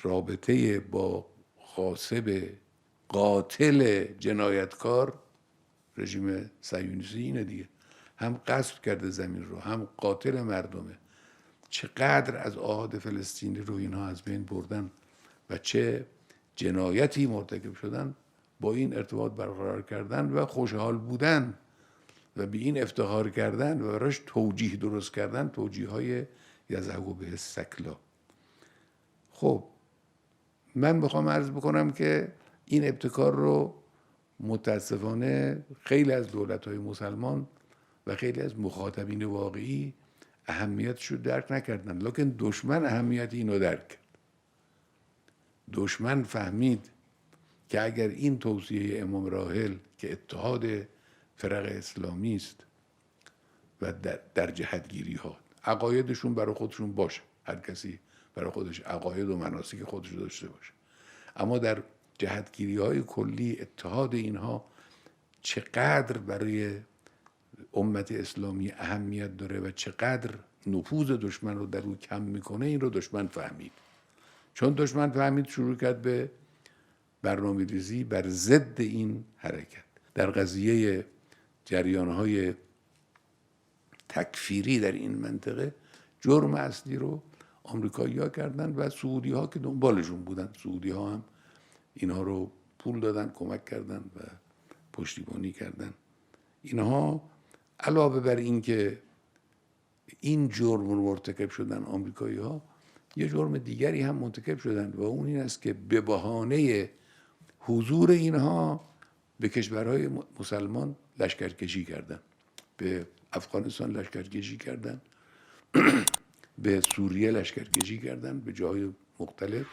رابطه با غاصب قاتل جنایتکار رژیم صهیونیستی اینه دیگه، هم غصب کرده زمین رو، هم قاتل مردمه. چقدر از آحاد فلسطینی رو اینها از بین بردن و چه جنایتی مرتکب شدن با این ارتباط برقرار کردن و خوشحال بودن و به این افتخار کردن و براش توجیه درست کردن، توجیه های یذهب به السکلا. خب من میخوام عرض بکنم که این ابتکار رو متاسفانه خیلی از دولت‌های مسلمان و خیلی از مخاطبین واقعی اهمیتش رو درک نکردن، لکن دشمن اهمیت اینو درک کرد. دشمن فهمید که اگر این توصیه امام راحل که اتحاد فرق اسلامی است و در جهتگیری ها عقایدشون برای خودشون باشه، هر کسی برای خودش عقاید و مناسک خودش داشته باشه، اما در جهتگیری های کلی اتحاد اینها چقدر برای امت اسلامی اهمیت داره و چقدر نفوذ دشمن رو در او کم میکنه، این رو دشمن فهمید. چون دشمن فهمید، شروع کرد به برنامه‌ریزی بر ضد این حرکت. در قضیه جریان‌های تکفیری در این منطقه جرم اصلی رو آمریکایی‌ها کردن و سعودی‌ها که دنبالشون بودن. سعودی‌ها هم اینها رو پول دادن، کمک کردن و پشتیبانی کردن. اینها علاوه بر این که این جرم رو مرتکب شدن آمریکایی‌ها، یه جرم دیگری هم مرتکب شدن و اون این است که به بهانه حضور اینها به کشورهای مسلمان لشکرکشی کردن. به افغانستان لشکرکشی کردن، به سوریه لشکرکشی کردن، به جاهای مختلف.